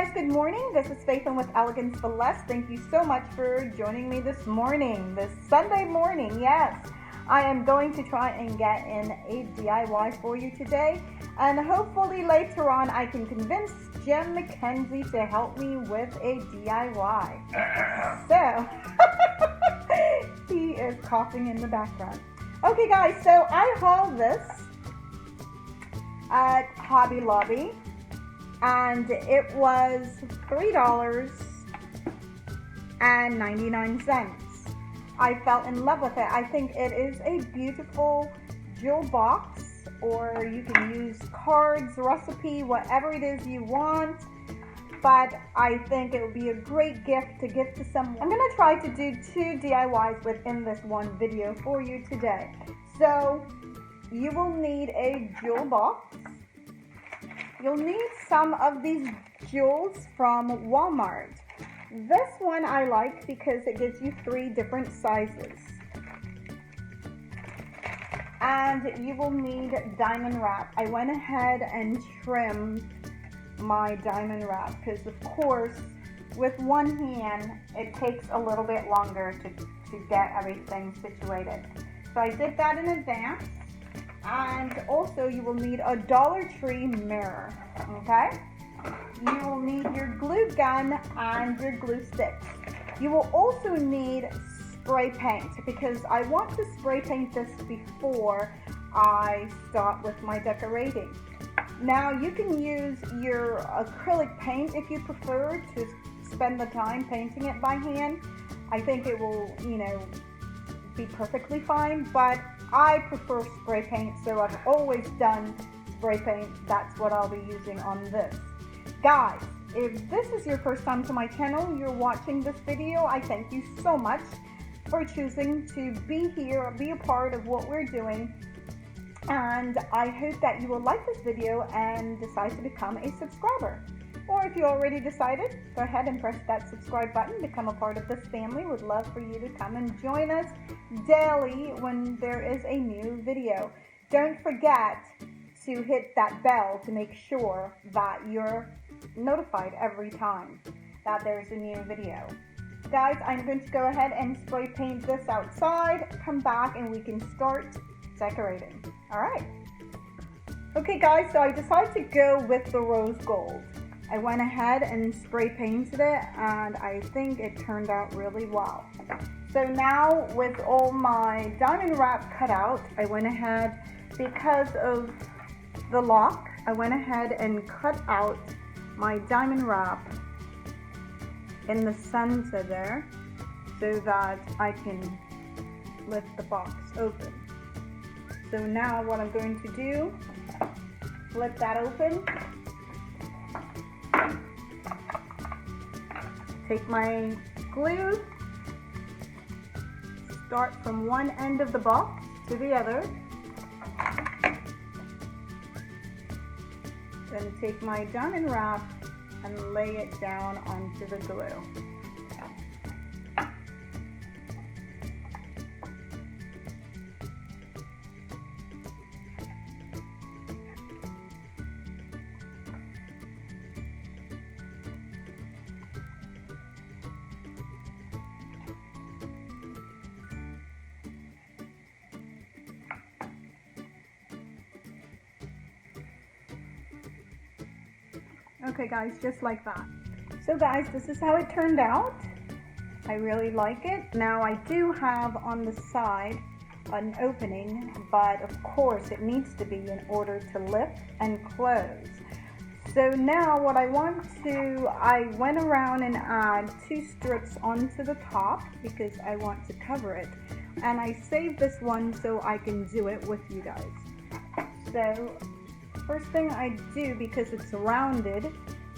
guys, good morning. This is Faithlyn with Elegance for Less. Thank you so much for joining me this morning, this Sunday morning. Yes, I am going to try and get in a DIY for you today, and hopefully later on I can convince Jim McKenzie to help me with a DIY. So, he is coughing in the background. Okay guys, so I hauled this at Hobby Lobby, and it was $3.99. I fell in love with it. I think it is a beautiful jewel box, or you can use cards, recipe, whatever it is you want. But I think it would be a great gift to give to someone. I'm gonna try to do 2 DIYs within this one video for you today. So you will need a jewel box. You'll need some of these jewels from Walmart. This one I like because it gives you 3 different sizes. And you will need diamond wrap. I went ahead and trimmed my diamond wrap because, of course, with one hand it takes a little bit longer to get everything situated. So I did that in advance. And also you will need a Dollar Tree mirror, okay? You will need your glue gun and your glue sticks. You will also need spray paint because I want to spray paint this before I start with my decorating. Now you can use your acrylic paint if you prefer to spend the time painting it by hand. I think it will, be perfectly fine, but I prefer spray paint, so I've always done spray paint. That's what I'll be using on this. Guys, if this is your first time to my channel, you're watching this video, I thank you so much for choosing to be here, be a part of what we're doing. And I hope that you will like this video and decide to become a subscriber. Or if you already decided, go ahead and press that subscribe button, become a part of this family. Would love for you to come and join us daily when there is a new video. Don't forget to hit that bell to make sure that you're notified every time that there's a new video. Guys, I'm going to go ahead and spray paint this outside, come back and we can start decorating. All right. Okay guys, so I decided to go with the rose gold. I went ahead and spray painted it, and I think it turned out really well. So now with all my diamond wrap cut out, I went ahead, because of the lock, I went ahead and cut out my diamond wrap in the center there so that I can lift the box open. So now what I'm going to do, flip that open. Take my glue, start from one end of the box to the other, then take my diamond wrap and lay it down onto the glue. Okay guys, just like that. So guys, this is how it turned out. I really like it. Now I do have on the side an opening, but of course it needs to be in order to lift and close. So now what I went around and add 2 strips onto the top because I want to cover it. And I saved this one so I can do it with you guys. So first thing I do, because it's rounded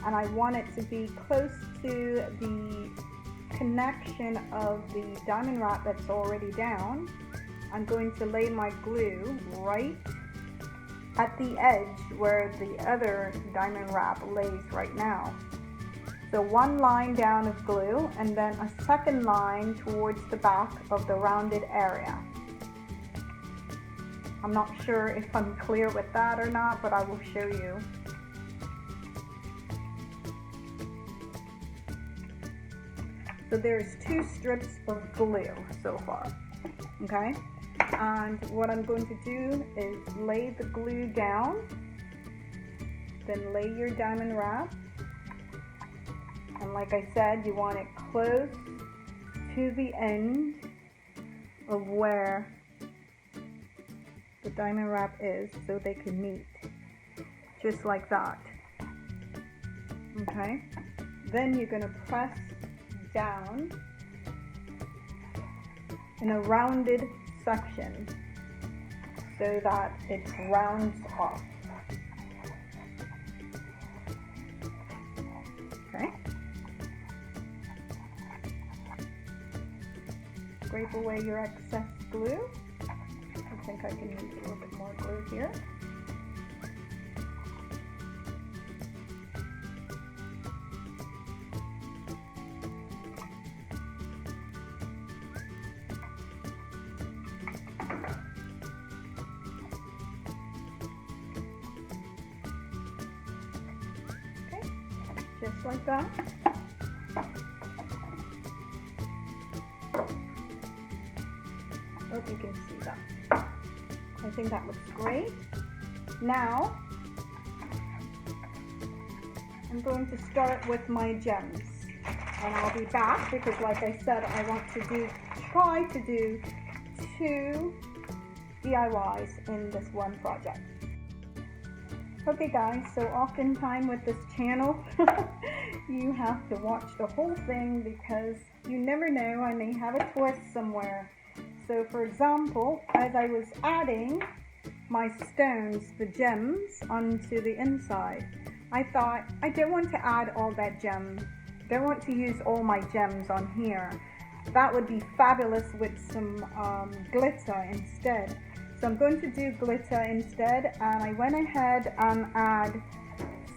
and I want it to be close to the connection of the diamond wrap that's already down, I'm going to lay my glue right at the edge where the other diamond wrap lays right now. So one line down of glue and then a second line towards the back of the rounded area. I'm not sure if I'm clear with that or not, but I will show you. So there's 2 strips of glue so far, okay? And what I'm going to do is lay the glue down, then lay your diamond wrap. And like I said, you want it close to the end of where the diamond wrap is so they can meet, just like that, okay? Then you're going to press down in a rounded section so that it rounds off. Okay. Scrape away your excess glue. I think I can use a little bit more glue here. Just like that. Hope you can see that. I think that looks great. Now, I'm going to start with my gems. And I'll be back because like I said, I want to try to do 2 DIYs in this one project. Okay guys, so oftentimes with this channel, you have to watch the whole thing because you never know, I may have a twist somewhere. So for example, as I was adding my stones, the gems, onto the inside, I thought, I don't want to add all that gem. Don't want to use all my gems on here. That would be fabulous with some glitter instead. So I'm going to do glitter instead, and I went ahead and add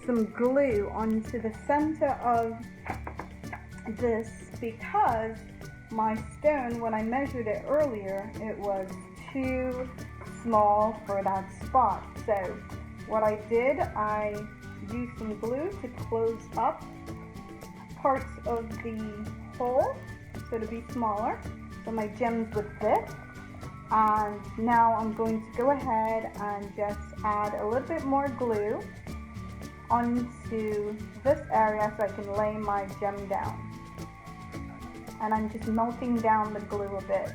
some glue onto the center of this because my stone, when I measured it earlier, it was too small for that spot. So what I did, I used some glue to close up parts of the hole so to be smaller, so my gems would fit. And now I'm going to go ahead and just add a little bit more glue onto this area so I can lay my gem down. And I'm just melting down the glue a bit.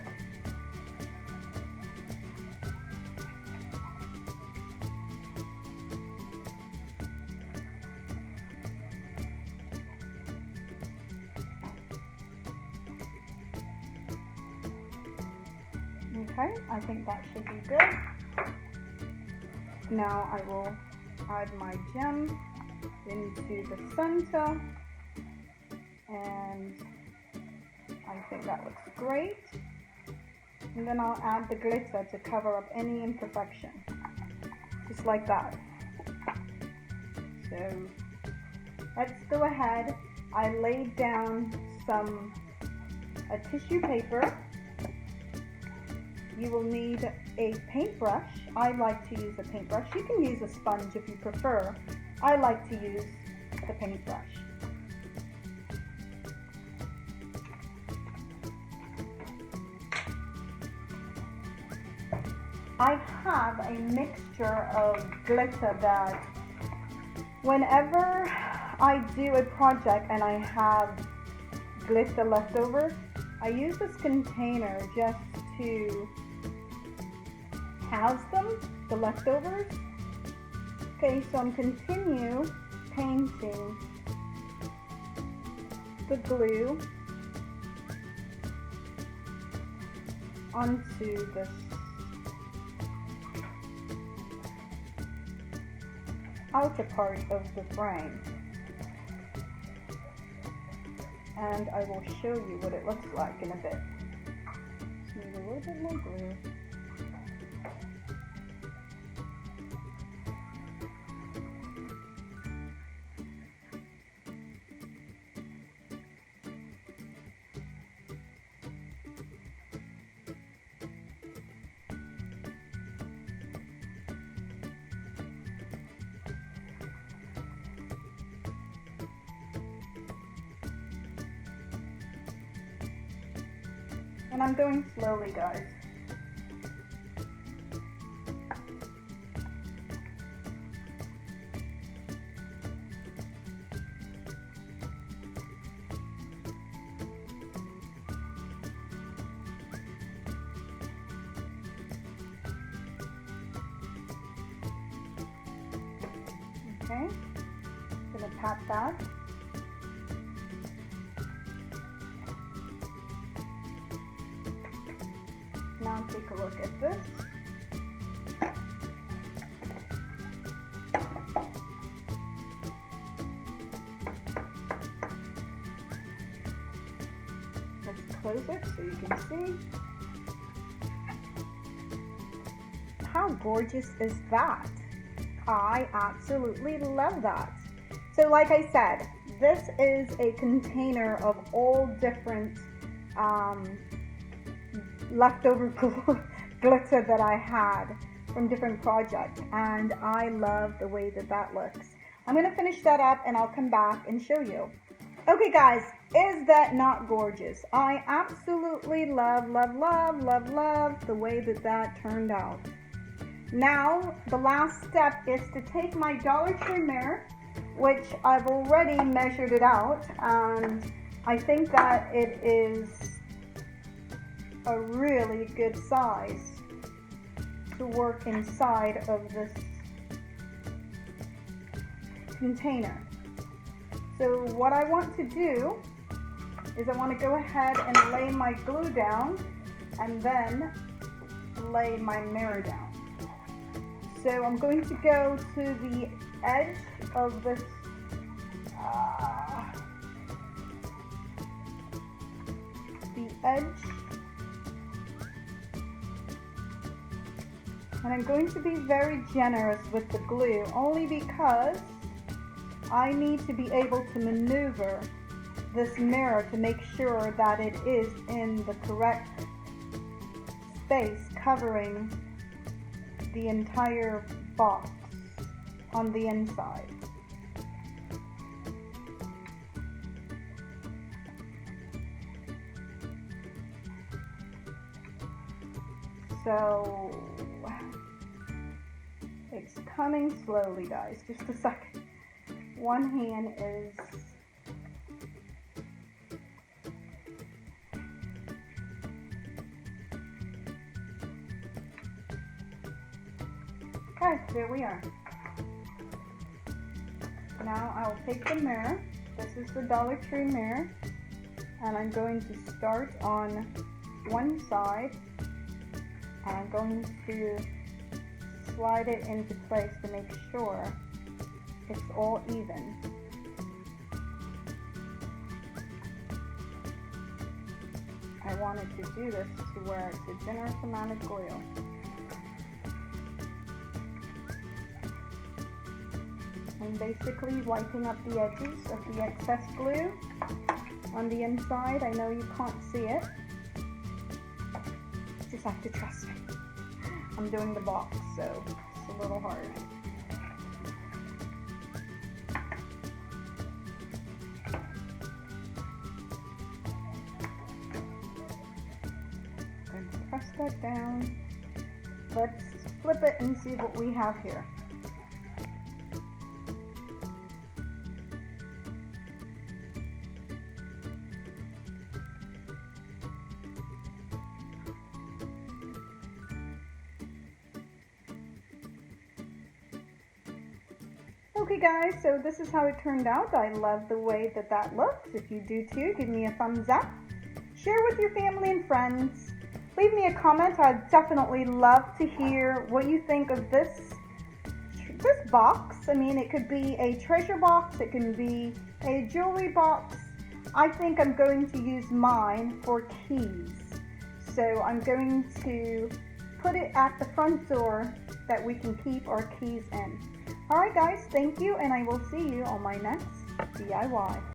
Okay, I think that should be good. Now I will add my gem into the center, and I think that looks great. And then I'll add the glitter to cover up any imperfection, just like that. So let's go ahead. I laid down a tissue paper. You will need a paintbrush. I like to use a paintbrush. You can use a sponge if you prefer. I like to use the paintbrush. I have a mixture of glitter that whenever I do a project and I have glitter left over, I use this container just to house them, the leftovers. Okay, so I'm continue painting the glue onto this outer part of the frame, and I will show you what it looks like in a bit. Just need a little bit more glue. And I'm going slowly, guys. Okay, I'm gonna tap that. Now take a look at this. Let's close it so you can see. How gorgeous is that? I absolutely love that. So like I said, this is a container of all different leftover glitter that I had from different projects, and I love the way that that looks. I'm gonna finish that up and I'll come back and show you. Okay guys, is that not gorgeous? I absolutely love the way that that turned out. Now, the last step is to take my Dollar Tree mirror, which I've already measured it out, and I think that it is a really good size to work inside of this container. So what I want to do is I want to go ahead and lay my glue down and then lay my mirror down. So I'm going to go to the edge of this and I'm going to be very generous with the glue, only because I need to be able to maneuver this mirror to make sure that it is in the correct space, covering the entire box on the inside. So it's coming slowly, guys. Just a second. One hand is okay, there we are. Now I'll take the mirror. This is the Dollar Tree mirror, and I'm going to start on one side, and I'm going to slide it into place to make sure it's all even. I wanted to do this to where it's a generous amount of glue. I'm basically wiping up the edges of the excess glue on the inside. I know you can't see it. You just have to trust me. I'm doing the box, so it's a little hard. I'm going to press that down. Let's flip it and see what we have here. Okay guys, so this is how it turned out. I love the way that that looks. If you do too, give me a thumbs up. Share with your family and friends. Leave me a comment. I'd definitely love to hear what you think of this box. I mean, it could be a treasure box. It can be a jewelry box. I think I'm going to use mine for keys. So I'm going to put it at the front door that we can keep our keys in. Alright guys, thank you, and I will see you on my next DIY.